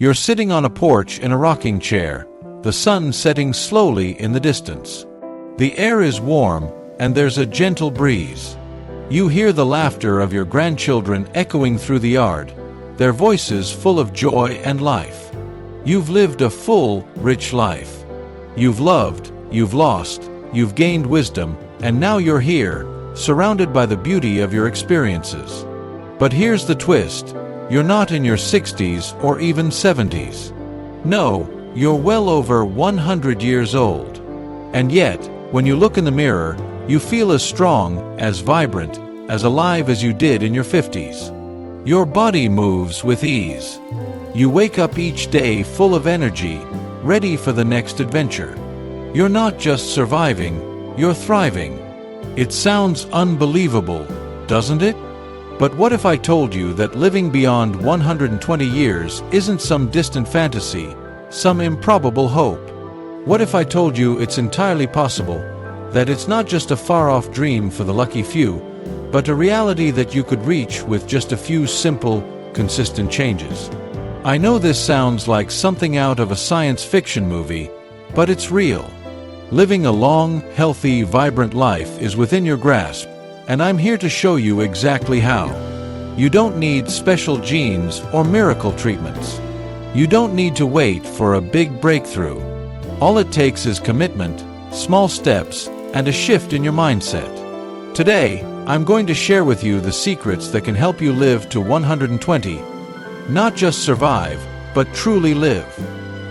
You're sitting on a porch in a rocking chair, the sun setting slowly in the distance. The air is warm, and there's a gentle breeze. You hear the laughter of your grandchildren echoing through the yard, their voices full of joy and life. You've lived a full, rich life. You've loved, you've lost, you've gained wisdom, and now you're here, surrounded by the beauty of your experiences. But here's the twist. You're not in your 60s or even 70s. No, you're well over 100 years old. And yet, when you look in the mirror, you feel as strong, as vibrant, as alive as you did in your 50s. Your body moves with ease. You wake up each day full of energy, ready for the next adventure. You're not just surviving, you're thriving. It sounds unbelievable, doesn't it? But what if I told you that living beyond 120 years isn't some distant fantasy, some improbable hope? What if I told you it's entirely possible, that it's not just a far-off dream for the lucky few, but a reality that you could reach with just a few simple, consistent changes? I know this sounds like something out of a science fiction movie, but it's real. Living a long, healthy, vibrant life is within your grasp, and I'm here to show you exactly how. You don't need special genes or miracle treatments. You don't need to wait for a big breakthrough. All it takes is commitment, small steps, and a shift in your mindset. Today, I'm going to share with you the secrets that can help you live to 120. Not just survive, but truly live.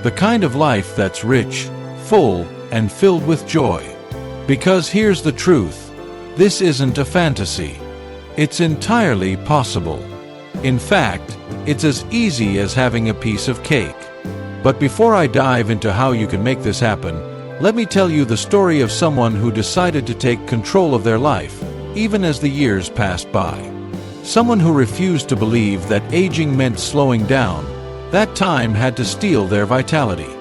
The kind of life that's rich, full, and filled with joy. Because here's the truth. This isn't a fantasy. It's entirely possible. In fact, it's as easy as having a piece of cake. But before I dive into how you can make this happen, let me tell you the story of someone who decided to take control of their life, even as the years passed by. Someone who refused to believe that aging meant slowing down, that time had to steal their vitality.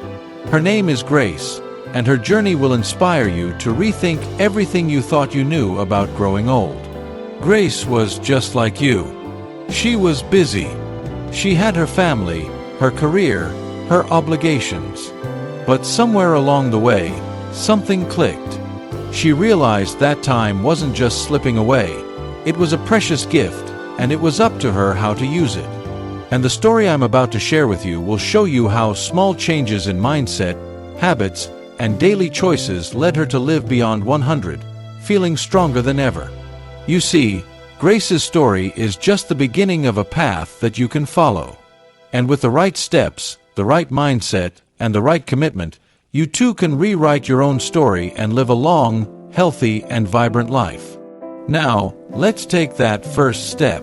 Her name is Grace, and her journey will inspire you to rethink everything you thought you knew about growing old. Grace was just like you. She was busy. She had her family, her career, her obligations. But somewhere along the way, something clicked. She realized that time wasn't just slipping away. It was a precious gift, and it was up to her how to use it. And the story I'm about to share with you will show you how small changes in mindset, habits, and daily choices led her to live beyond 100, feeling stronger than ever. You see, Grace's story is just the beginning of a path that you can follow. And with the right steps, the right mindset, and the right commitment, you too can rewrite your own story and live a long, healthy, and vibrant life. Now, let's take that first step.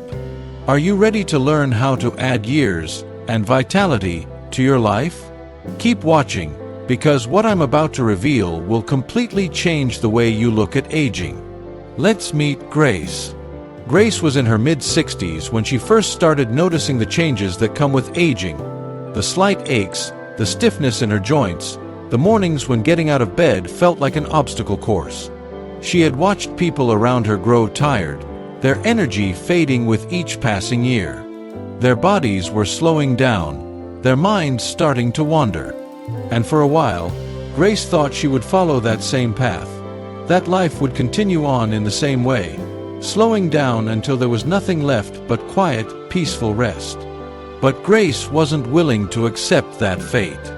Are you ready to learn how to add years and vitality to your life? Keep watching, because what I'm about to reveal will completely change the way you look at aging. Let's meet Grace. Grace was in her mid-60s when she first started noticing the changes that come with aging. The slight aches, the stiffness in her joints, the mornings when getting out of bed felt like an obstacle course. She had watched people around her grow tired, their energy fading with each passing year. Their bodies were slowing down, their minds starting to wander. And for a while, Grace thought she would follow that same path. That life would continue on in the same way, slowing down until there was nothing left but quiet, peaceful rest. But Grace wasn't willing to accept that fate.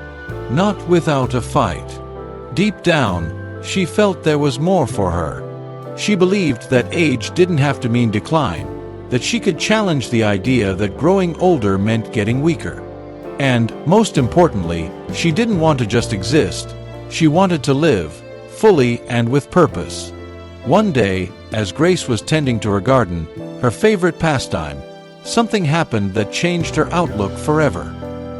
Not without a fight. Deep down, she felt there was more for her. She believed that age didn't have to mean decline, that she could challenge the idea that growing older meant getting weaker. And, most importantly, she didn't want to just exist. She wanted to live, fully and with purpose. One day, as Grace was tending to her garden, her favorite pastime, something happened that changed her outlook forever.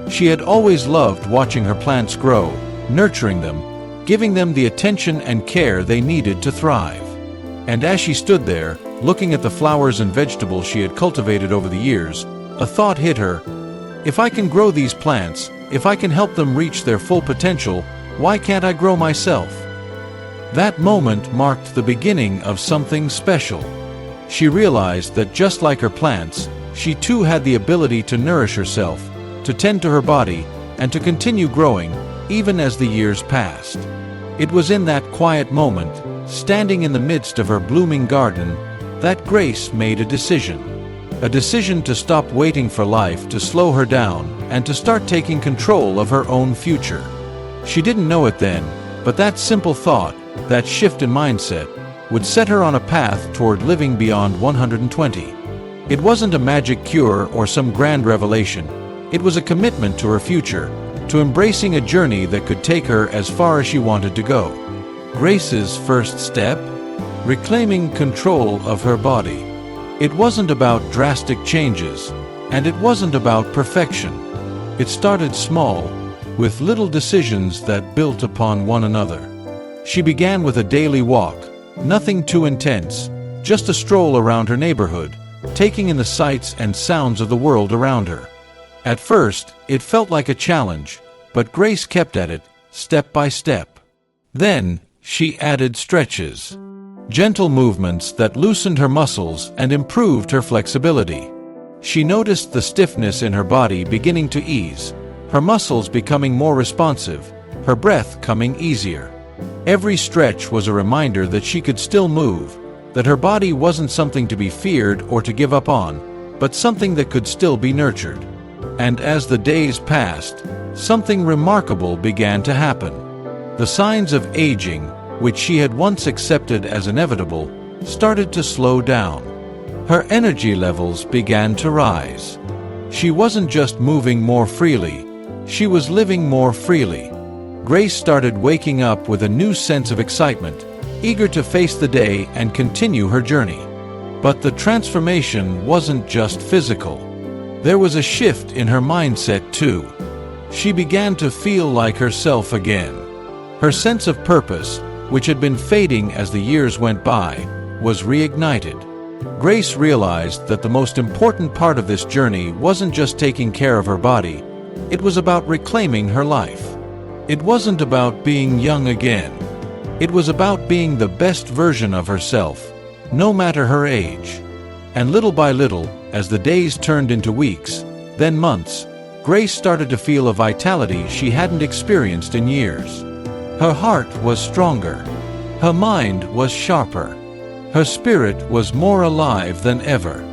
She had always loved watching her plants grow, nurturing them, giving them the attention and care they needed to thrive. And as she stood there, looking at the flowers and vegetables she had cultivated over the years, a thought hit her. If I can grow these plants, if I can help them reach their full potential, why can't I grow myself? That moment marked the beginning of something special. She realized that just like her plants, she too had the ability to nourish herself, to tend to her body, and to continue growing, even as the years passed. It was in that quiet moment, standing in the midst of her blooming garden, that Grace made a decision. A decision to stop waiting for life to slow her down and to start taking control of her own future. She didn't know it then, but that simple thought, that shift in mindset, would set her on a path toward living beyond 120. It wasn't a magic cure or some grand revelation. It was a commitment to her future, to embracing a journey that could take her as far as she wanted to go. Grace's first step? Reclaiming control of her body. It wasn't about drastic changes, and it wasn't about perfection. It started small, with little decisions that built upon one another. She began with a daily walk, nothing too intense, just a stroll around her neighborhood, taking in the sights and sounds of the world around her. At first, it felt like a challenge, but Grace kept at it, step by step. Then, she added stretches. Gentle movements that loosened her muscles and improved her flexibility. She noticed the stiffness in her body beginning to ease, her muscles becoming more responsive, her breath coming easier. Every stretch was a reminder that she could still move, that her body wasn't something to be feared or to give up on, but something that could still be nurtured. And as the days passed, something remarkable began to happen. The signs of aging, which she had once accepted as inevitable, started to slow down. Her energy levels began to rise. She wasn't just moving more freely, she was living more freely. Grace started waking up with a new sense of excitement, eager to face the day and continue her journey. But the transformation wasn't just physical. There was a shift in her mindset too. She began to feel like herself again. Her sense of purpose, which had been fading as the years went by, was reignited. Grace realized that the most important part of this journey wasn't just taking care of her body, it was about reclaiming her life. It wasn't about being young again. It was about being the best version of herself, no matter her age. And little by little, as the days turned into weeks, then months, Grace started to feel a vitality she hadn't experienced in years. Her heart was stronger. Her mind was sharper. Her spirit was more alive than ever.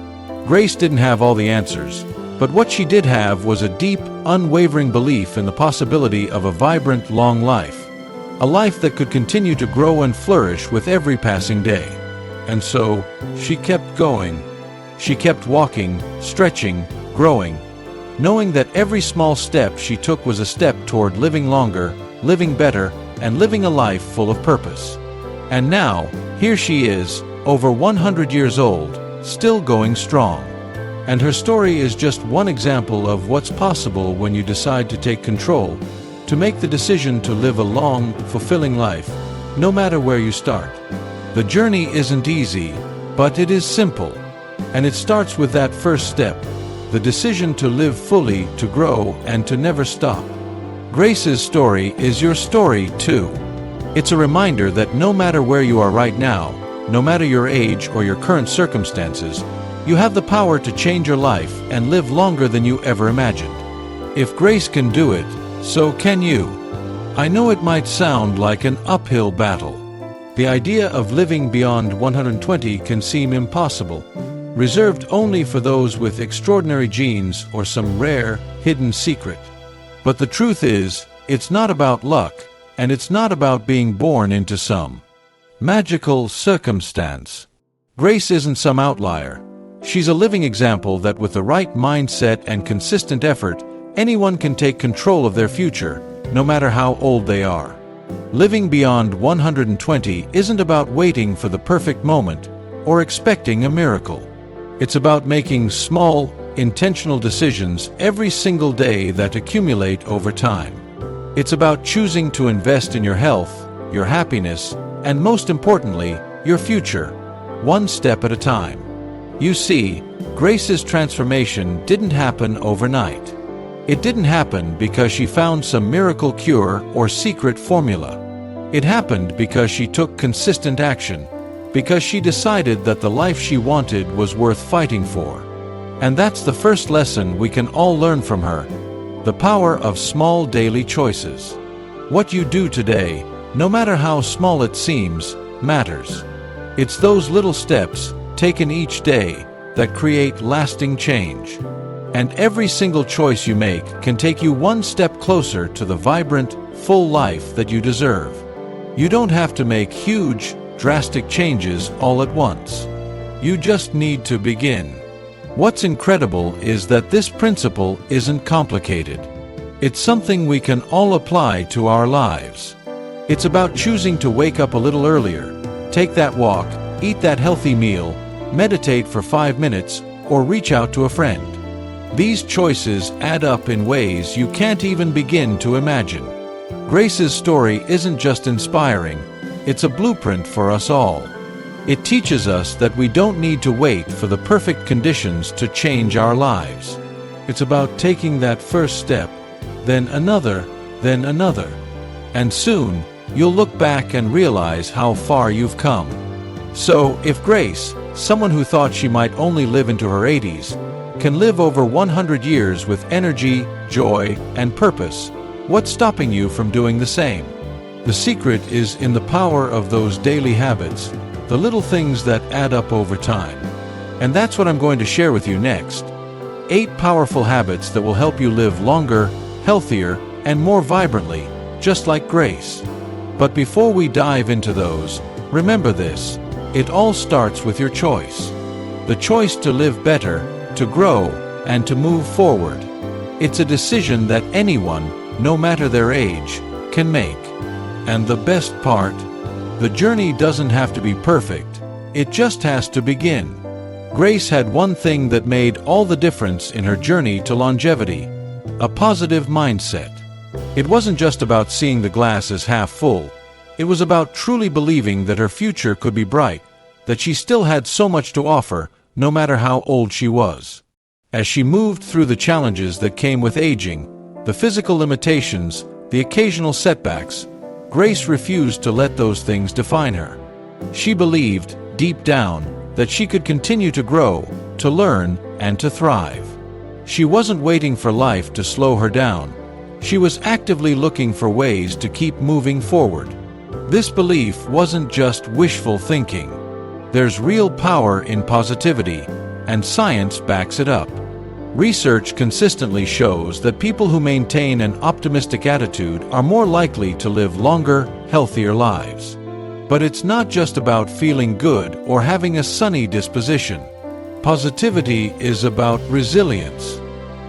Grace didn't have all the answers, but what she did have was a deep, unwavering belief in the possibility of a vibrant, long life. A life that could continue to grow and flourish with every passing day. And so, she kept going. She kept walking, stretching, growing, knowing that every small step she took was a step toward living longer, living better, and living a life full of purpose. And now, here she is, over 100 years old, still going strong. And her story is just one example of what's possible when you decide to take control, to make the decision to live a long, fulfilling life, no matter where you start. The journey isn't easy, but it is simple. And it starts with that first step, the decision to live fully, to grow, and to never stop. Grace's story is your story too. It's a reminder that no matter where you are right now, no matter your age or your current circumstances, you have the power to change your life and live longer than you ever imagined. If Grace can do it, so can you. I know it might sound like an uphill battle. The idea of living beyond 120 can seem impossible, reserved only for those with extraordinary genes or some rare, hidden secret. But the truth is, it's not about luck, and it's not about being born into some magical circumstance. Grace isn't some outlier. She's a living example that with the right mindset and consistent effort, anyone can take control of their future, no matter how old they are. Living beyond 120 isn't about waiting for the perfect moment or expecting a miracle. It's about making small, intentional decisions every single day that accumulate over time. It's about choosing to invest in your health, your happiness, and most importantly, your future, one step at a time. You see, Grace's transformation didn't happen overnight. It didn't happen because she found some miracle cure or secret formula. It happened because she took consistent action, because she decided that the life she wanted was worth fighting for. And that's the first lesson we can all learn from her. The power of small daily choices. What you do today, no matter how small it seems, matters. It's those little steps, taken each day, that create lasting change. And every single choice you make can take you one step closer to the vibrant, full life that you deserve. You don't have to make huge, drastic changes all at once. You just need to begin. What's incredible is that this principle isn't complicated. It's something we can all apply to our lives. It's about choosing to wake up a little earlier, take that walk, eat that healthy meal, meditate for 5 minutes, or reach out to a friend. These choices add up in ways you can't even begin to imagine. Grace's story isn't just inspiring, it's a blueprint for us all. It teaches us that we don't need to wait for the perfect conditions to change our lives. It's about taking that first step, then another, and soon you'll look back and realize how far you've come. So, if Grace, someone who thought she might only live into her 80s, can live over 100 years with energy, joy, and purpose, what's stopping you from doing the same? The secret is in the power of those daily habits, the little things that add up over time. And that's what I'm going to share with you next. 8 powerful habits that will help you live longer, healthier, and more vibrantly, just like Grace. But before we dive into those, remember this: it all starts with your choice. The choice to live better, to grow, and to move forward. It's a decision that anyone, no matter their age, can make. And the best part? The journey doesn't have to be perfect, it just has to begin. Grace had one thing that made all the difference in her journey to longevity: a positive mindset. It wasn't just about seeing the glass as half full, it was about truly believing that her future could be bright, that she still had so much to offer, no matter how old she was. As she moved through the challenges that came with aging, the physical limitations, the occasional setbacks, Grace refused to let those things define her. She believed, deep down, that she could continue to grow, to learn, and to thrive. She wasn't waiting for life to slow her down. She was actively looking for ways to keep moving forward. This belief wasn't just wishful thinking. There's real power in positivity, and science backs it up. Research consistently shows that people who maintain an optimistic attitude are more likely to live longer, healthier lives. But it's not just about feeling good or having a sunny disposition. Positivity is about resilience.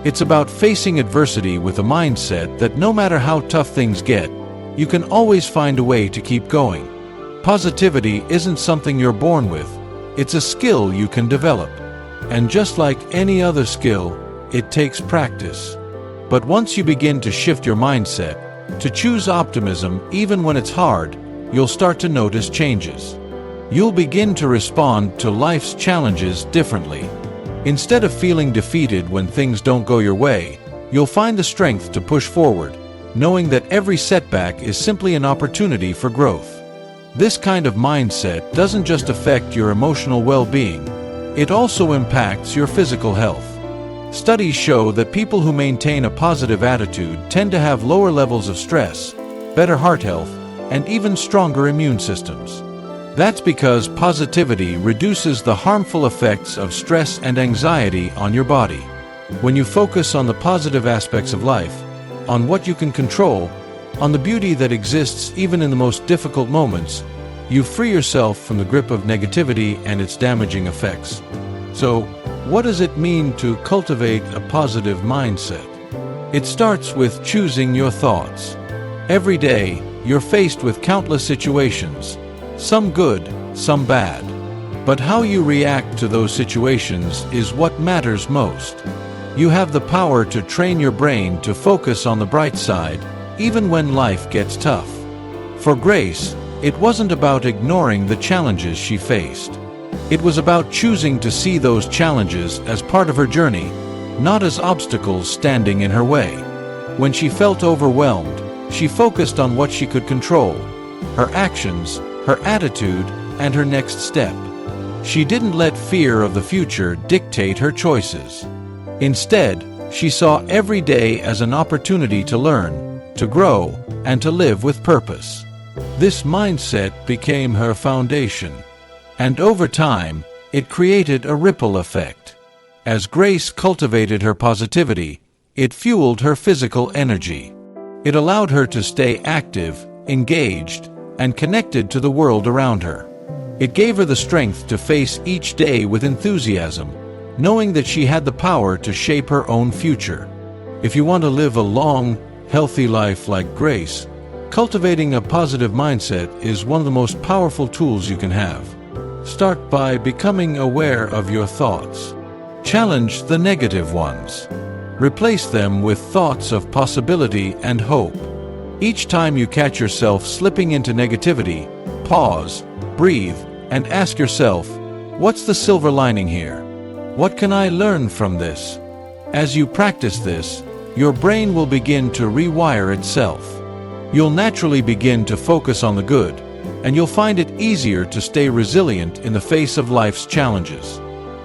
It's about facing adversity with a mindset that no matter how tough things get, you can always find a way to keep going. Positivity isn't something you're born with, it's a skill you can develop. And just like any other skill, it takes practice. But once you begin to shift your mindset, to choose optimism even when it's hard, you'll start to notice changes. You'll begin to respond to life's challenges differently. Instead of feeling defeated when things don't go your way, you'll find the strength to push forward, knowing that every setback is simply an opportunity for growth. This kind of mindset doesn't just affect your emotional well-being, it also impacts your physical health. Studies show that people who maintain a positive attitude tend to have lower levels of stress, better heart health, and even stronger immune systems. That's because positivity reduces the harmful effects of stress and anxiety on your body. When you focus on the positive aspects of life, on what you can control, on the beauty that exists even in the most difficult moments, you free yourself from the grip of negativity and its damaging effects. So, what does it mean to cultivate a positive mindset? It starts with choosing your thoughts. Every day, you're faced with countless situations, some good, some bad. But how you react to those situations is what matters most. You have the power to train your brain to focus on the bright side, even when life gets tough. For Grace, it wasn't about ignoring the challenges she faced. It was about choosing to see those challenges as part of her journey, not as obstacles standing in her way. When she felt overwhelmed, she focused on what she could control: her actions, her attitude, and her next step. She didn't let fear of the future dictate her choices. Instead, She saw every day as an opportunity to learn, to grow, and to live with purpose. This mindset became her foundation. And over time, it created a ripple effect. As Grace cultivated her positivity, it fueled her physical energy. It allowed her to stay active, engaged, and connected to the world around her. It gave her the strength to face each day with enthusiasm, knowing that she had the power to shape her own future. If you want to live a long, healthy life like Grace, cultivating a positive mindset is one of the most powerful tools you can have. Start by becoming aware of your thoughts. Challenge the negative ones. Replace them with thoughts of possibility and hope. Each time you catch yourself slipping into negativity, pause, breathe, and ask yourself, what's the silver lining here? What can I learn from this? As you practice this, your brain will begin to rewire itself. You'll naturally begin to focus on the good, and you'll find it easier to stay resilient in the face of life's challenges.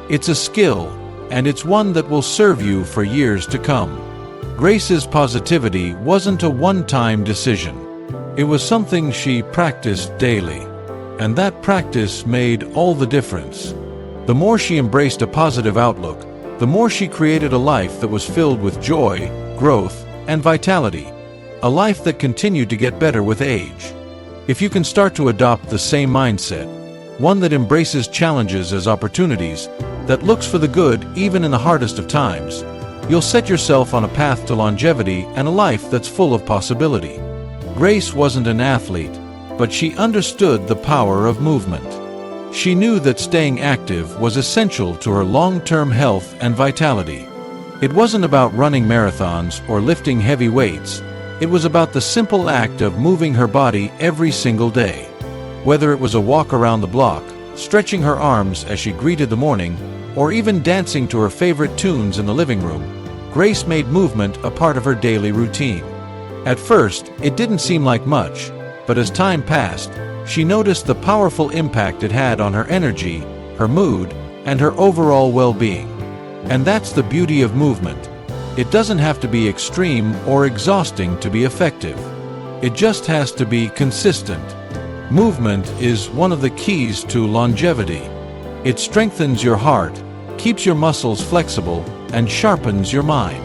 It's a skill, and it's one that will serve you for years to come. Grace's positivity wasn't a one-time decision. It was something she practiced daily, and that practice made all the difference. The more she embraced a positive outlook, the more she created a life that was filled with joy, growth, and vitality. A life that continued to get better with age. If you can start to adopt the same mindset, one that embraces challenges as opportunities, that looks for the good even in the hardest of times, you'll set yourself on a path to longevity and a life that's full of possibility. Grace wasn't an athlete, but she understood the power of movement. She knew that staying active was essential to her long-term health and vitality. It wasn't about running marathons or lifting heavy weights. It was about the simple act of moving her body every single day. Whether it was a walk around the block, stretching her arms as she greeted the morning, or even dancing to her favorite tunes in the living room, Grace made movement a part of her daily routine. At first, it didn't seem like much, but as time passed, she noticed the powerful impact it had on her energy, her mood, and her overall well-being. And that's the beauty of movement. It doesn't have to be extreme or exhausting to be effective. It just has to be consistent. Movement is one of the keys to longevity. It strengthens your heart, keeps your muscles flexible, and sharpens your mind.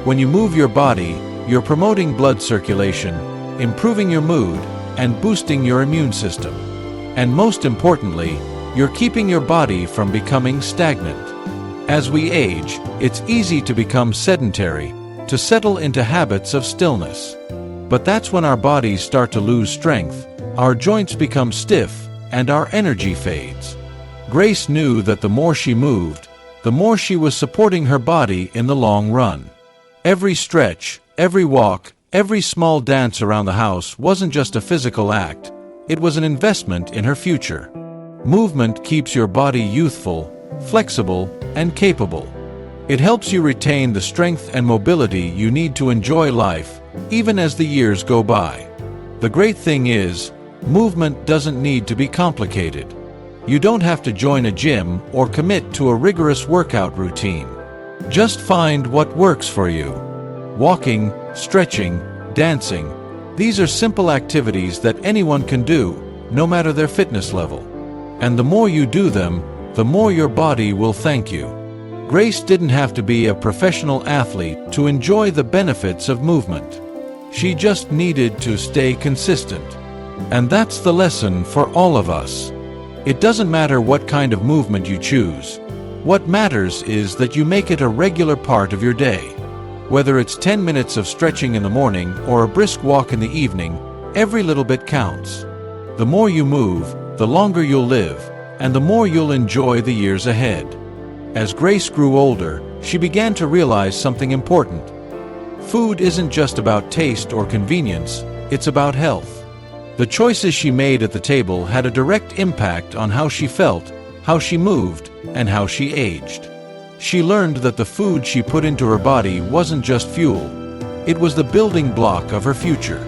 When you move your body, you're promoting blood circulation, improving your mood, and boosting your immune system. And most importantly, you're keeping your body from becoming stagnant. As we age, it's easy to become sedentary, to settle into habits of stillness. But that's when our bodies start to lose strength, our joints become stiff, and our energy fades. Grace knew that the more she moved, the more she was supporting her body in the long run. Every stretch, every walk, every small dance around the house wasn't just a physical act, it was an investment in her future. Movement keeps your body youthful, flexible, and capable. It helps you retain the strength and mobility you need to enjoy life, even as the years go by. The great thing is, movement doesn't need to be complicated. You don't have to join a gym or commit to a rigorous workout routine. Just find what works for you. Walking, stretching, dancing, these are simple activities that anyone can do, no matter their fitness level. And the more you do them, the more your body will thank you. Grace didn't have to be a professional athlete to enjoy the benefits of movement. She just needed to stay consistent. And that's the lesson for all of us. It doesn't matter what kind of movement you choose. What matters is that you make it a regular part of your day. Whether it's 10 minutes of stretching in the morning or a brisk walk in the evening, every little bit counts. The more you move, the longer you'll live, and the more you'll enjoy the years ahead. As Grace grew older, she began to realize something important. Food isn't just about taste or convenience, it's about health. The choices she made at the table had a direct impact on how she felt, how she moved, and how she aged. She learned that the food she put into her body wasn't just fuel. It was the building block of her future.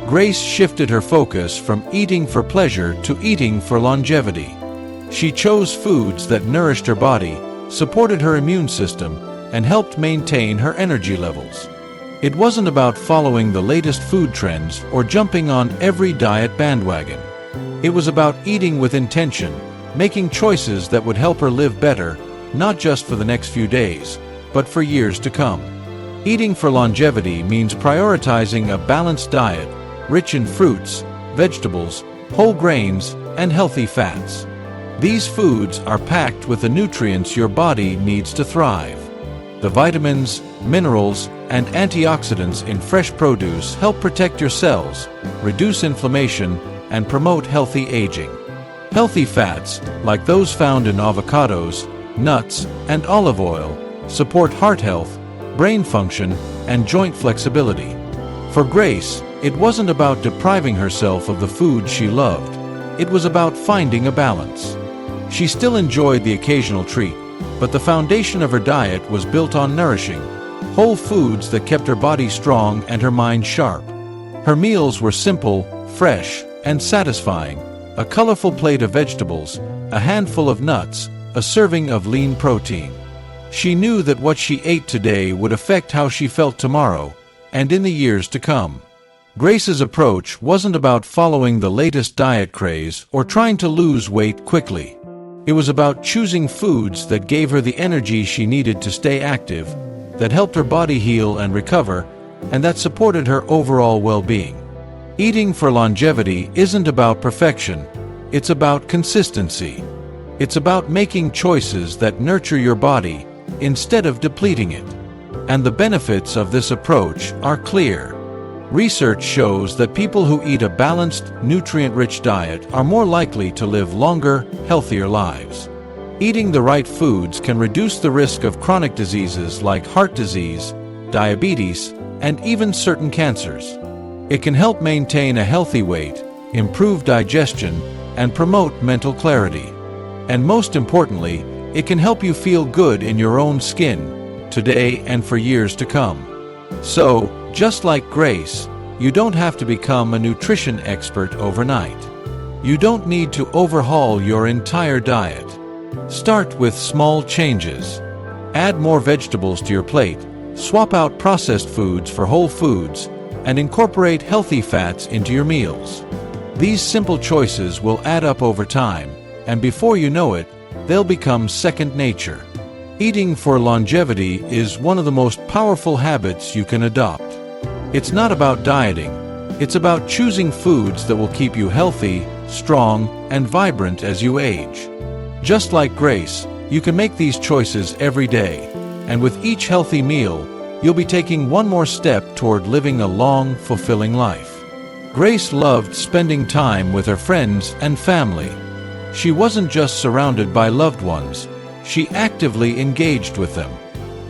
Grace shifted her focus from eating for pleasure to eating for longevity. She chose foods that nourished her body, supported her immune system, and helped maintain her energy levels. It wasn't about following the latest food trends or jumping on every diet bandwagon. It was about eating with intention, making choices that would help her live better, not just for the next few days, but for years to come. Eating for longevity means prioritizing a balanced diet, rich in fruits, vegetables, whole grains, and healthy fats. These foods are packed with the nutrients your body needs to thrive. The vitamins, minerals, and antioxidants in fresh produce help protect your cells, reduce inflammation, and promote healthy aging. Healthy fats, like those found in avocados, nuts, and olive oil, support heart health, brain function, and joint flexibility. For Grace, it wasn't about depriving herself of the food she loved. It was about finding a balance. She still enjoyed the occasional treat, but the foundation of her diet was built on nourishing, whole foods that kept her body strong and her mind sharp. Her meals were simple, fresh, and satisfying: a colorful plate of vegetables, a handful of nuts, a serving of lean protein. She knew that what she ate today would affect how she felt tomorrow, and in the years to come. Grace's approach wasn't about following the latest diet craze or trying to lose weight quickly. It was about choosing foods that gave her the energy she needed to stay active, that helped her body heal and recover, and that supported her overall well-being. Eating for longevity isn't about perfection, it's about consistency. It's about making choices that nurture your body instead of depleting it. And the benefits of this approach are clear. Research shows that people who eat a balanced, nutrient-rich diet are more likely to live longer, healthier lives. Eating the right foods can reduce the risk of chronic diseases like heart disease, diabetes, and even certain cancers. It can help maintain a healthy weight, improve digestion, and promote mental clarity. And most importantly, it can help you feel good in your own skin, today and for years to come. So, just like Grace, you don't have to become a nutrition expert overnight. You don't need to overhaul your entire diet. Start with small changes. Add more vegetables to your plate, swap out processed foods for whole foods, and incorporate healthy fats into your meals. These simple choices will add up over time, and before you know it, they'll become second nature. Eating for longevity is one of the most powerful habits you can adopt. It's not about dieting, it's about choosing foods that will keep you healthy, strong, and vibrant as you age. Just like Grace, you can make these choices every day, and with each healthy meal, you'll be taking one more step toward living a long, fulfilling life. Grace loved spending time with her friends and family. She wasn't just surrounded by loved ones, she actively engaged with them.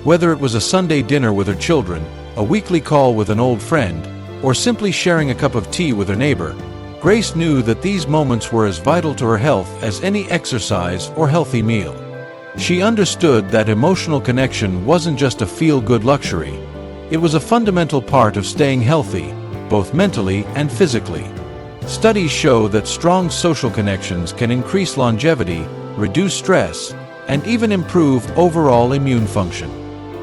Whether it was a Sunday dinner with her children, a weekly call with an old friend, or simply sharing a cup of tea with her neighbor, Grace knew that these moments were as vital to her health as any exercise or healthy meal. She understood that emotional connection wasn't just a feel-good luxury. It was a fundamental part of staying healthy, both mentally and physically. Studies show that strong social connections can increase longevity, reduce stress, and even improve overall immune function.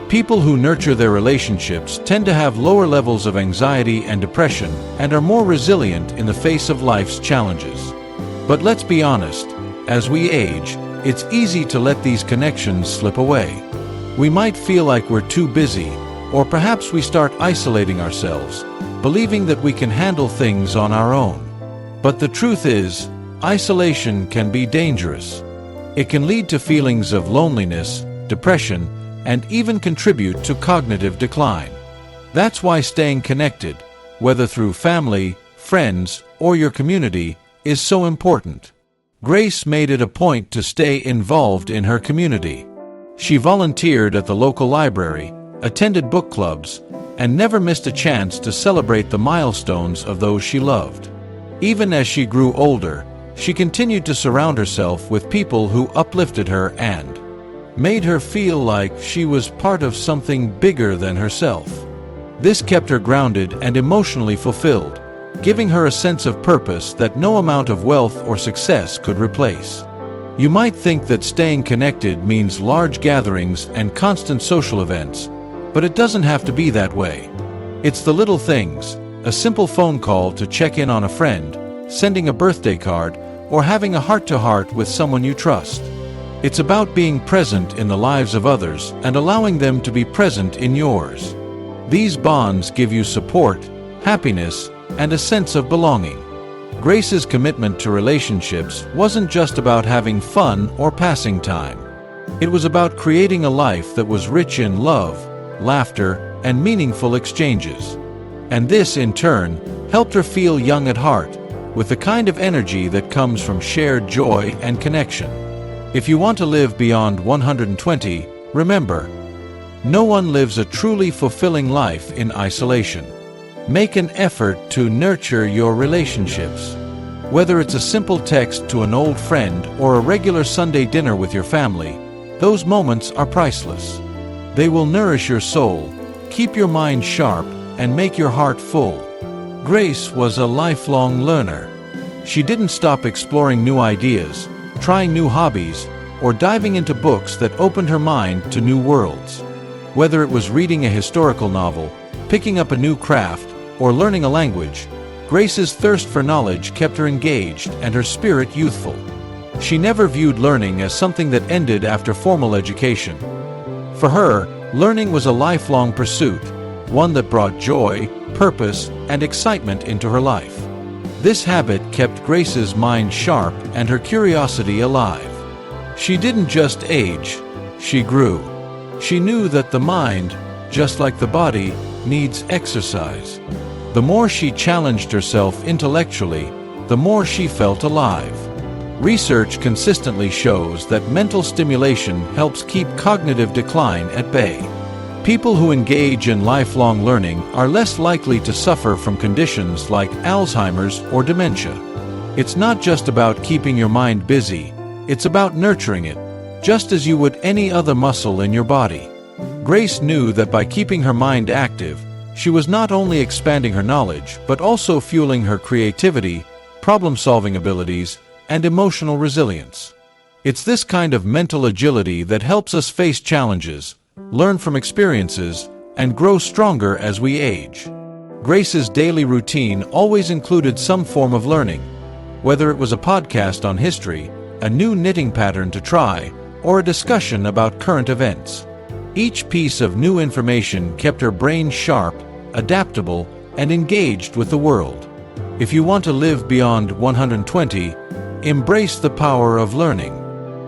People who nurture their relationships tend to have lower levels of anxiety and depression and are more resilient in the face of life's challenges. But let's be honest, as we age, it's easy to let these connections slip away. We might feel like we're too busy, or perhaps we start isolating ourselves, believing that we can handle things on our own. But the truth is, isolation can be dangerous. It can lead to feelings of loneliness, depression, and even contribute to cognitive decline. That's why staying connected, whether through family, friends, or your community, is so important. Grace made it a point to stay involved in her community. She volunteered at the local library, attended book clubs, and never missed a chance to celebrate the milestones of those she loved. Even as she grew older, she continued to surround herself with people who uplifted her and made her feel like she was part of something bigger than herself. This kept her grounded and emotionally fulfilled, giving her a sense of purpose that no amount of wealth or success could replace. You might think that staying connected means large gatherings and constant social events, but it doesn't have to be that way. It's the little things, a simple phone call to check in on a friend, sending a birthday card, or having a heart-to-heart with someone you trust. It's about being present in the lives of others and allowing them to be present in yours. These bonds give you support, happiness, and a sense of belonging. Grace's commitment to relationships wasn't just about having fun or passing time. It was about creating a life that was rich in love, laughter, and meaningful exchanges. And this, in turn, helped her feel young at heart, with the kind of energy that comes from shared joy and connection. If you want to live beyond 120, remember, no one lives a truly fulfilling life in isolation. Make an effort to nurture your relationships. Whether it's a simple text to an old friend or a regular Sunday dinner with your family, those moments are priceless. They will nourish your soul, keep your mind sharp, and make your heart full. Grace was a lifelong learner. She didn't stop exploring new ideas, trying new hobbies, or diving into books that opened her mind to new worlds. Whether it was reading a historical novel, picking up a new craft, or learning a language, Grace's thirst for knowledge kept her engaged and her spirit youthful. She never viewed learning as something that ended after formal education. For her, learning was a lifelong pursuit, one that brought joy, purpose, and excitement into her life. This habit kept Grace's mind sharp and her curiosity alive. She didn't just age, she grew. She knew that the mind, just like the body, needs exercise. The more she challenged herself intellectually, the more she felt alive. Research consistently shows that mental stimulation helps keep cognitive decline at bay. People who engage in lifelong learning are less likely to suffer from conditions like Alzheimer's or dementia. It's not just about keeping your mind busy, it's about nurturing it, just as you would any other muscle in your body. Grace knew that by keeping her mind active, she was not only expanding her knowledge, but also fueling her creativity, problem-solving abilities, and emotional resilience. It's this kind of mental agility that helps us face challenges, learn from experiences, and grow stronger as we age. Grace's daily routine always included some form of learning, whether it was a podcast on history, a new knitting pattern to try, or a discussion about current events. Each piece of new information kept her brain sharp, adaptable, and engaged with the world. If you want to live beyond 120, embrace the power of learning.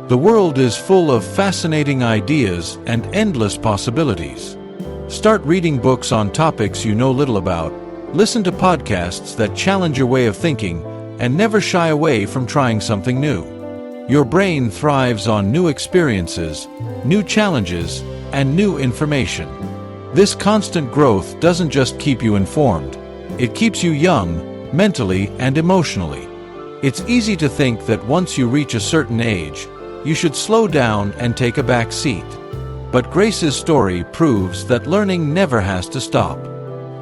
The world is full of fascinating ideas and endless possibilities. Start reading books on topics you know little about, listen to podcasts that challenge your way of thinking, and never shy away from trying something new. Your brain thrives on new experiences, new challenges, and new information. This constant growth doesn't just keep you informed, it keeps you young, mentally and emotionally. It's easy to think that once you reach a certain age, you should slow down and take a back seat. But Grace's story proves that learning never has to stop.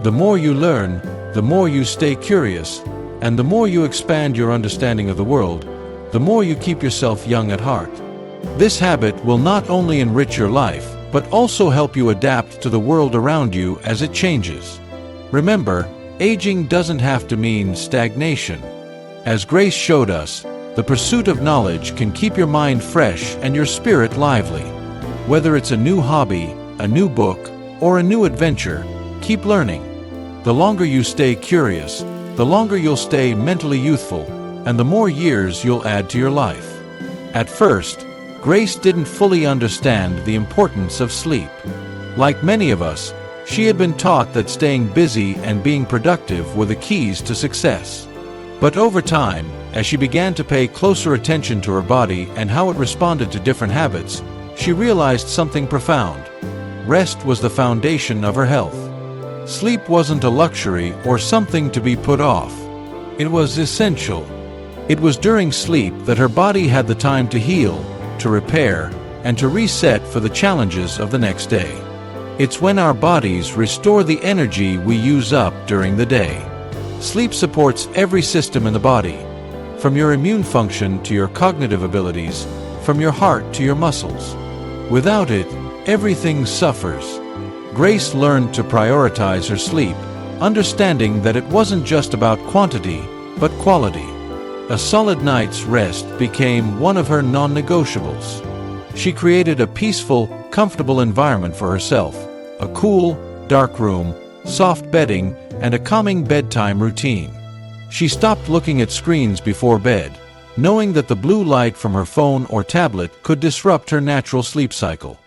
The more you learn, the more you stay curious, and the more you expand your understanding of the world, the more you keep yourself young at heart. This habit will not only enrich your life, but also help you adapt to the world around you as it changes. Remember, aging doesn't have to mean stagnation. As Grace showed us, the pursuit of knowledge can keep your mind fresh and your spirit lively. Whether it's a new hobby, a new book, or a new adventure, keep learning. The longer you stay curious, the longer you'll stay mentally youthful, and the more years you'll add to your life. At first, Grace didn't fully understand the importance of sleep. Like many of us, she had been taught that staying busy and being productive were the keys to success. But over time, as she began to pay closer attention to her body and how it responded to different habits, she realized something profound. Rest was the foundation of her health. Sleep wasn't a luxury or something to be put off. It was essential. It was during sleep that her body had the time to heal, to repair, and to reset for the challenges of the next day. It's when our bodies restore the energy we use up during the day. Sleep supports every system in the body, from your immune function to your cognitive abilities, from your heart to your muscles. Without it, everything suffers. Grace learned to prioritize her sleep, understanding that it wasn't just about quantity, but quality. A solid night's rest became one of her non-negotiables. She created a peaceful, comfortable environment for herself, a cool, dark room, soft bedding, and a calming bedtime routine. She stopped looking at screens before bed, knowing that the blue light from her phone or tablet could disrupt her natural sleep cycle.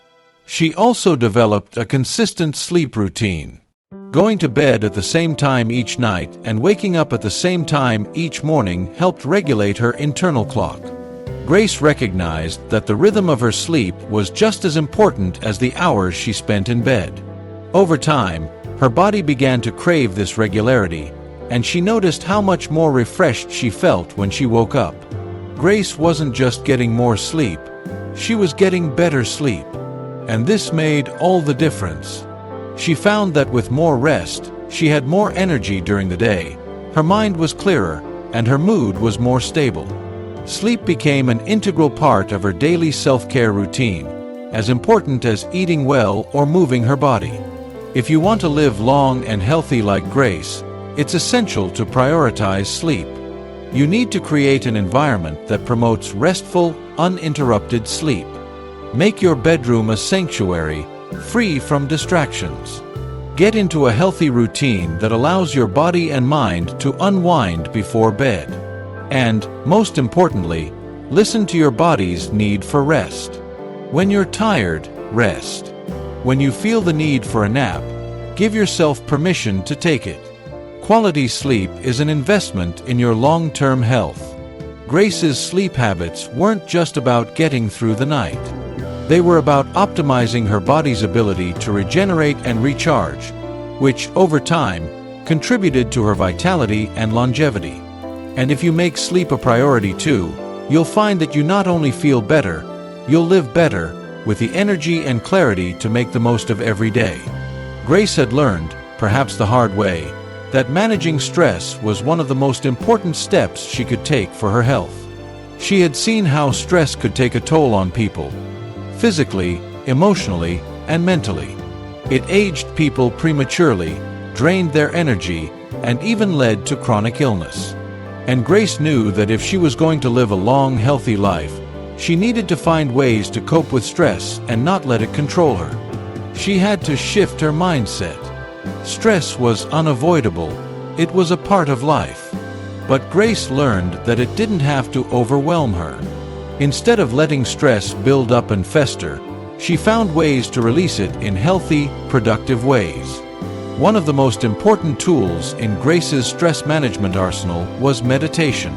She also developed a consistent sleep routine. Going to bed at the same time each night and waking up at the same time each morning helped regulate her internal clock. Grace recognized that the rhythm of her sleep was just as important as the hours she spent in bed. Over time, her body began to crave this regularity, and she noticed how much more refreshed she felt when she woke up. Grace wasn't just getting more sleep, she was getting better sleep. And this made all the difference. She found that with more rest, she had more energy during the day, her mind was clearer, and her mood was more stable. Sleep became an integral part of her daily self-care routine, as important as eating well or moving her body. If you want to live long and healthy like Grace, it's essential to prioritize sleep. You need to create an environment that promotes restful, uninterrupted sleep. Make your bedroom a sanctuary, free from distractions. Get into a healthy routine that allows your body and mind to unwind before bed. And, most importantly, listen to your body's need for rest. When you're tired, rest. When you feel the need for a nap, give yourself permission to take it. Quality sleep is an investment in your long-term health. Grace's sleep habits weren't just about getting through the night. They were about optimizing her body's ability to regenerate and recharge, which, over time, contributed to her vitality and longevity. And if you make sleep a priority too, you'll find that you not only feel better, you'll live better, with the energy and clarity to make the most of every day. Grace had learned, perhaps the hard way, that managing stress was one of the most important steps she could take for her health. She had seen how stress could take a toll on people, physically, emotionally, and mentally. It aged people prematurely, drained their energy, and even led to chronic illness. And Grace knew that if she was going to live a long, healthy life, she needed to find ways to cope with stress and not let it control her. She had to shift her mindset. Stress was unavoidable. It was a part of life. But Grace learned that it didn't have to overwhelm her. Instead of letting stress build up and fester, she found ways to release it in healthy, productive ways. One of the most important tools in Grace's stress management arsenal was meditation.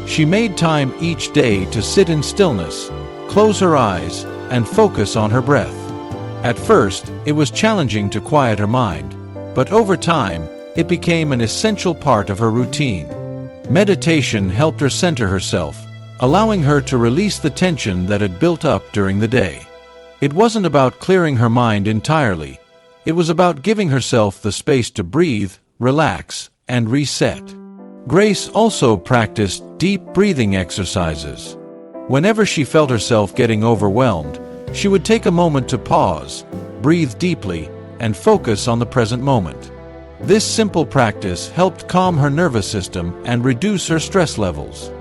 She made time each day to sit in stillness, close her eyes, and focus on her breath. At first, it was challenging to quiet her mind, but over time, it became an essential part of her routine. Meditation helped her center herself, allowing her to release the tension that had built up during the day. It wasn't about clearing her mind entirely. It was about giving herself the space to breathe, relax, and reset. Grace also practiced deep breathing exercises. Whenever she felt herself getting overwhelmed, she would take a moment to pause, breathe deeply, and focus on the present moment. This simple practice helped calm her nervous system and reduce her stress levels.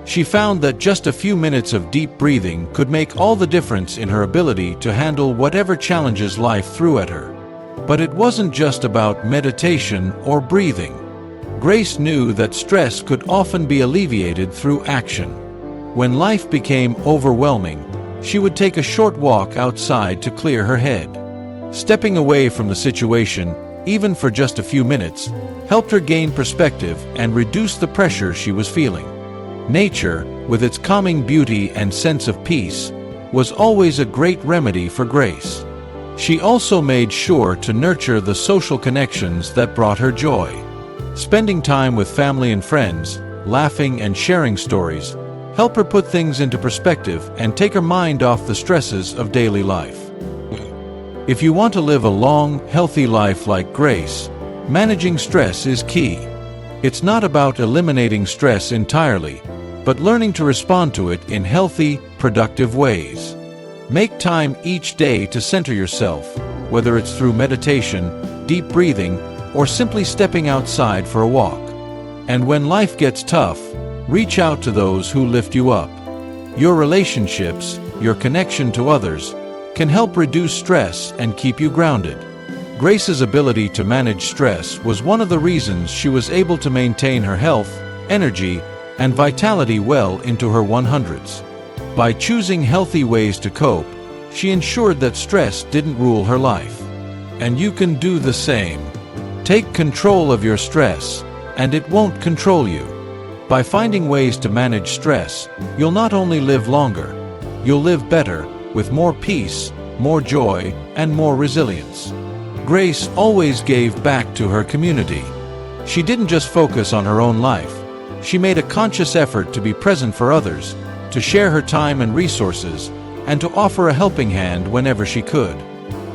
She found that just a few minutes of deep breathing could make all the difference in her ability to handle whatever challenges life threw at her. But it wasn't just about meditation or breathing. Grace knew that stress could often be alleviated through action. When life became overwhelming, she would take a short walk outside to clear her head. Stepping away from the situation, even for just a few minutes, helped her gain perspective and reduce the pressure she was feeling. Nature, with its calming beauty and sense of peace, was always a great remedy for Grace. She also made sure to nurture the social connections that brought her joy. Spending time with family and friends, laughing and sharing stories, helped her put things into perspective and take her mind off the stresses of daily life. If you want to live a long, healthy life like Grace, managing stress is key. It's not about eliminating stress entirely, but learning to respond to it in healthy, productive ways. Make time each day to center yourself, whether it's through meditation, deep breathing, or simply stepping outside for a walk. And when life gets tough, reach out to those who lift you up. Your relationships, your connection to others, can help reduce stress and keep you grounded. Grace's ability to manage stress was one of the reasons she was able to maintain her health, energy, and vitality well into her 100s. By choosing healthy ways to cope, she ensured that stress didn't rule her life. And you can do the same. Take control of your stress, and it won't control you. By finding ways to manage stress, you'll not only live longer, you'll live better, with more peace, more joy, and more resilience. Grace always gave back to her community. She didn't just focus on her own life. She made a conscious effort to be present for others, to share her time and resources, and to offer a helping hand whenever she could.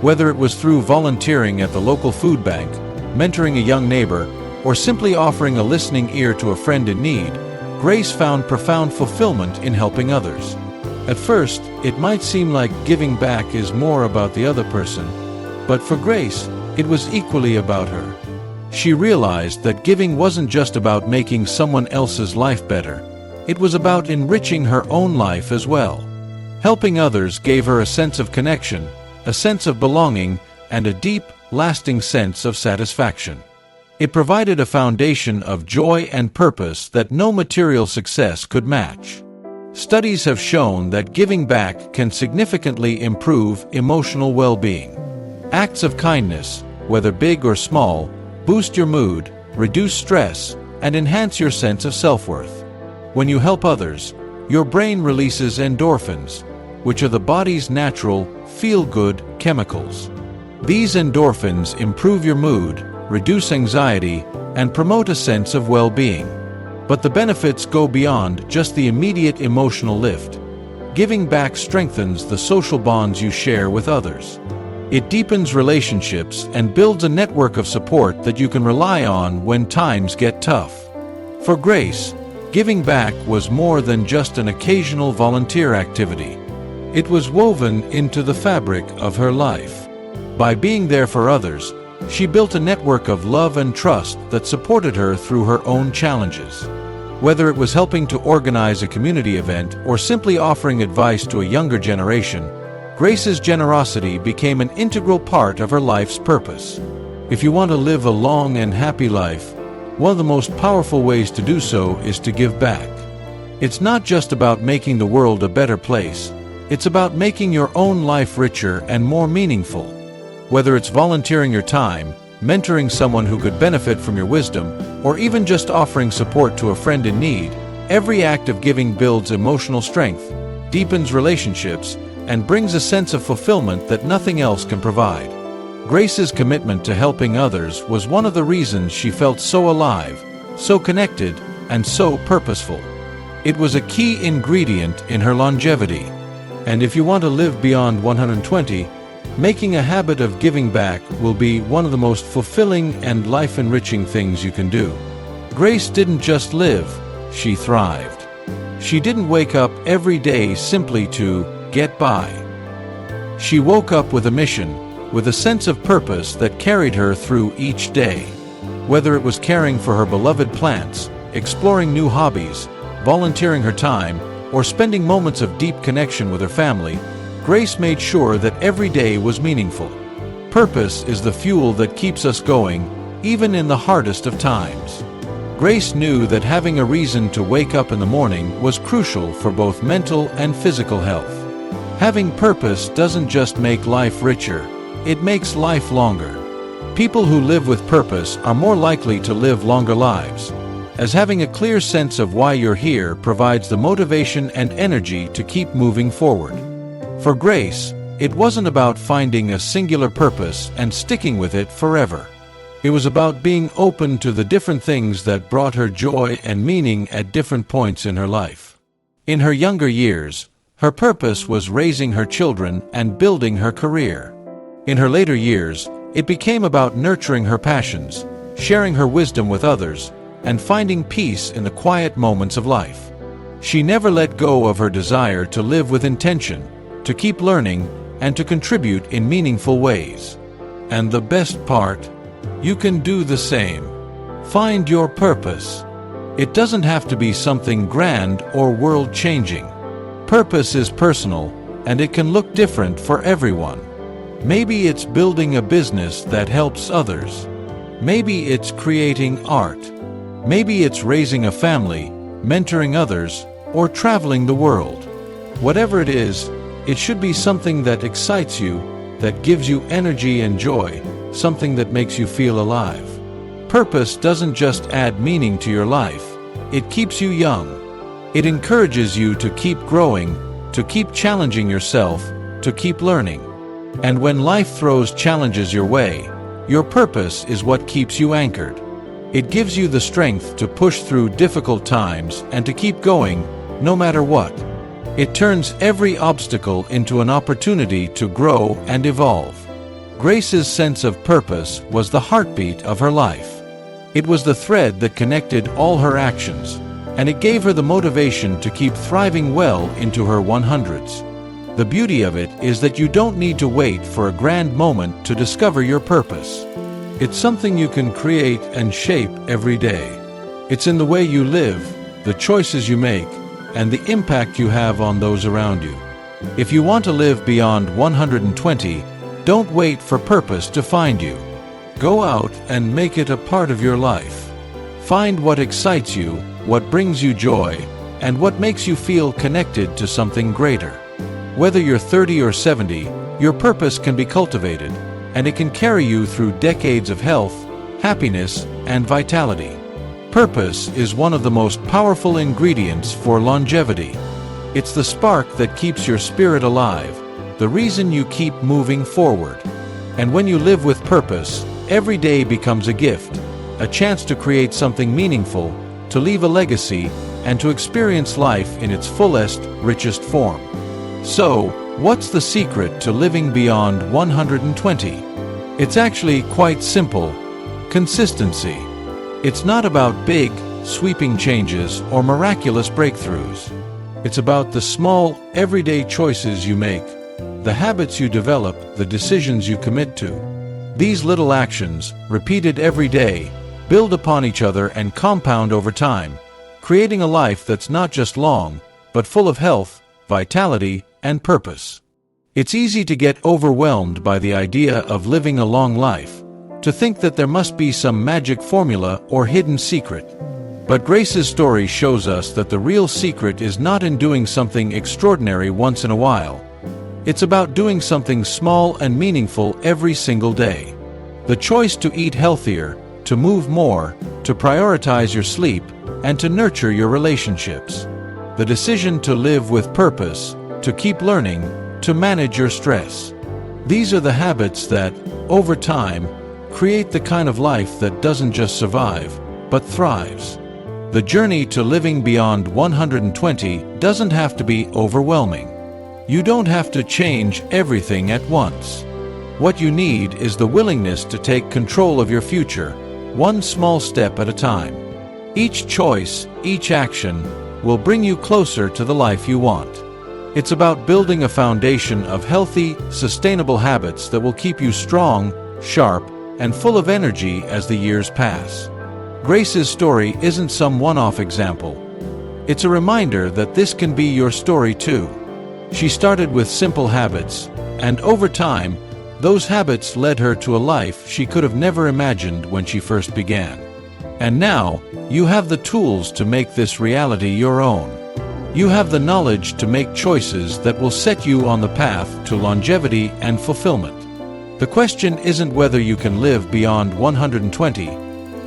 Whether it was through volunteering at the local food bank, mentoring a young neighbor, or simply offering a listening ear to a friend in need, Grace found profound fulfillment in helping others. At first, it might seem like giving back is more about the other person, but for Grace, it was equally about her. She realized that giving wasn't just about making someone else's life better, it was about enriching her own life as well. Helping others gave her a sense of connection, a sense of belonging, and a deep, lasting sense of satisfaction. It provided a foundation of joy and purpose that no material success could match. Studies have shown that giving back can significantly improve emotional well-being. Acts of kindness, whether big or small, boost your mood, reduce stress, and enhance your sense of self-worth. When you help others, your brain releases endorphins, which are the body's natural, feel-good chemicals. These endorphins improve your mood, reduce anxiety, and promote a sense of well-being. But the benefits go beyond just the immediate emotional lift. Giving back strengthens the social bonds you share with others. It deepens relationships and builds a network of support that you can rely on when times get tough. For Grace, giving back was more than just an occasional volunteer activity. It was woven into the fabric of her life. By being there for others, she built a network of love and trust that supported her through her own challenges. Whether it was helping to organize a community event or simply offering advice to a younger generation, Grace's generosity became an integral part of her life's purpose. If you want to live a long and happy life, one of the most powerful ways to do so is to give back. It's not just about making the world a better place, it's about making your own life richer and more meaningful. Whether it's volunteering your time, mentoring someone who could benefit from your wisdom, or even just offering support to a friend in need, every act of giving builds emotional strength, deepens relationships, and brings a sense of fulfillment that nothing else can provide. Grace's commitment to helping others was one of the reasons she felt so alive, so connected, and so purposeful. It was a key ingredient in her longevity. And if you want to live beyond 120, making a habit of giving back will be one of the most fulfilling and life-enriching things you can do. Grace didn't just live, she thrived. She didn't wake up every day simply to get by. She woke up with a mission, with a sense of purpose that carried her through each day. Whether it was caring for her beloved plants, exploring new hobbies, volunteering her time, or spending moments of deep connection with her family, Grace made sure that every day was meaningful. Purpose is the fuel that keeps us going, even in the hardest of times. Grace knew that having a reason to wake up in the morning was crucial for both mental and physical health. Having purpose doesn't just make life richer, it makes life longer. People who live with purpose are more likely to live longer lives, as having a clear sense of why you're here provides the motivation and energy to keep moving forward. For Grace, it wasn't about finding a singular purpose and sticking with it forever. It was about being open to the different things that brought her joy and meaning at different points in her life. In her younger years, her purpose was raising her children and building her career. In her later years, it became about nurturing her passions, sharing her wisdom with others, and finding peace in the quiet moments of life. She never let go of her desire to live with intention, to keep learning, and to contribute in meaningful ways. And the best part? You can do the same. Find your purpose. It doesn't have to be something grand or world-changing. Purpose is personal, and it can look different for everyone. Maybe it's building a business that helps others. Maybe it's creating art. Maybe it's raising a family, mentoring others, or traveling the world. Whatever it is, it should be something that excites you, that gives you energy and joy, something that makes you feel alive. Purpose doesn't just add meaning to your life, it keeps you young. It encourages you to keep growing, to keep challenging yourself, to keep learning. And when life throws challenges your way, your purpose is what keeps you anchored. It gives you the strength to push through difficult times and to keep going, no matter what. It turns every obstacle into an opportunity to grow and evolve. Grace's sense of purpose was the heartbeat of her life. It was the thread that connected all her actions, and it gave her the motivation to keep thriving well into her 100s. The beauty of it is that you don't need to wait for a grand moment to discover your purpose. It's something you can create and shape every day. It's in the way you live, the choices you make, and the impact you have on those around you. If you want to live beyond 120, don't wait for purpose to find you. Go out and make it a part of your life. Find what excites you, what brings you joy, and what makes you feel connected to something greater. Whether you're 30 or 70, your purpose can be cultivated, and it can carry you through decades of health, happiness, and vitality. Purpose is one of the most powerful ingredients for longevity. It's the spark that keeps your spirit alive, the reason you keep moving forward. And when you live with purpose, every day becomes a gift, a chance to create something meaningful, to leave a legacy, and to experience life in its fullest, richest form. So, what's the secret to living beyond 120? It's actually quite simple: consistency. It's not about big, sweeping changes or miraculous breakthroughs. It's about the small, everyday choices you make, the habits you develop, the decisions you commit to. These little actions, repeated every day, build upon each other and compound over time, creating a life that's not just long, but full of health, vitality, and purpose. It's easy to get overwhelmed by the idea of living a long life, to think that there must be some magic formula or hidden secret. But Grace's story shows us that the real secret is not in doing something extraordinary once in a while. It's about doing something small and meaningful every single day. The choice to eat healthier, to move more, to prioritize your sleep, and to nurture your relationships. The decision to live with purpose, to keep learning, to manage your stress. These are the habits that, over time, create the kind of life that doesn't just survive, but thrives. The journey to living beyond 120 doesn't have to be overwhelming. You don't have to change everything at once. What you need is the willingness to take control of your future, one small step at a time. Each choice, each action, will bring you closer to the life you want. It's about building a foundation of healthy, sustainable habits that will keep you strong, sharp, and full of energy as the years pass. Grace's story isn't some one-off example. It's a reminder that this can be your story too. She started with simple habits, and over time, those habits led her to a life she could have never imagined when she first began. And now, you have the tools to make this reality your own. You have the knowledge to make choices that will set you on the path to longevity and fulfillment. The question isn't whether you can live beyond 120,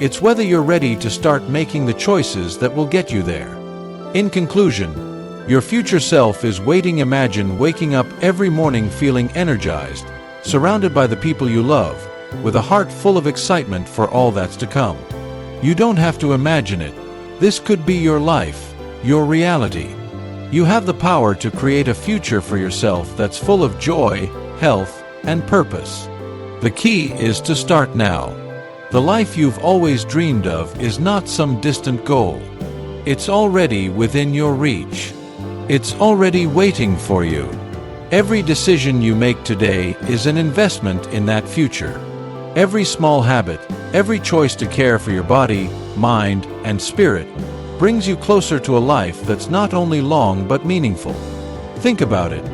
it's whether you're ready to start making the choices that will get you there. In conclusion, your future self is waiting. Imagine waking up every morning feeling energized, surrounded by the people you love, with a heart full of excitement for all that's to come. You don't have to imagine it. This could be your life, your reality. You have the power to create a future for yourself that's full of joy, health, and purpose. The key is to start now. The life you've always dreamed of is not some distant goal. It's already within your reach. It's already waiting for you. Every decision you make today is an investment in that future. Every small habit, every choice to care for your body, mind, and spirit brings you closer to a life that's not only long but meaningful. Think about it.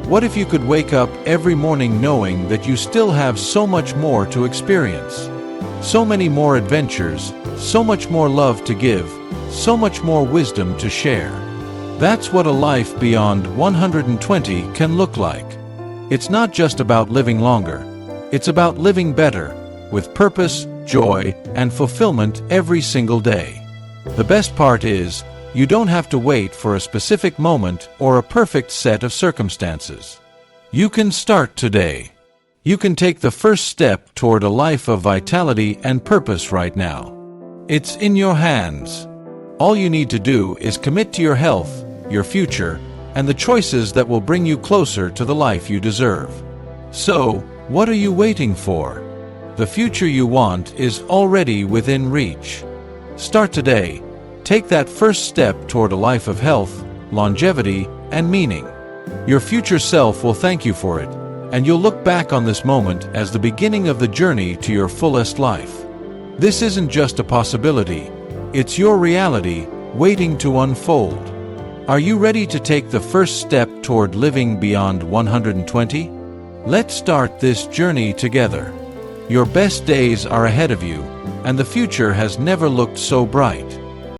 What if you could wake up every morning knowing that you still have so much more to experience? So many more adventures, so much more love to give, so much more wisdom to share. That's what a life beyond 120 can look like. It's not just about living longer. It's about living better, with purpose, joy, and fulfillment every single day. The best part is, you don't have to wait for a specific moment or a perfect set of circumstances. You can start today. You can take the first step toward a life of vitality and purpose right now. It's in your hands. All you need to do is commit to your health, your future, and the choices that will bring you closer to the life you deserve. So, what are you waiting for? The future you want is already within reach. Start today. Take that first step toward a life of health, longevity, and meaning. Your future self will thank you for it, and you'll look back on this moment as the beginning of the journey to your fullest life. This isn't just a possibility. It's your reality, waiting to unfold. Are you ready to take the first step toward living beyond 120? Let's start this journey together. Your best days are ahead of you, and the future has never looked so bright.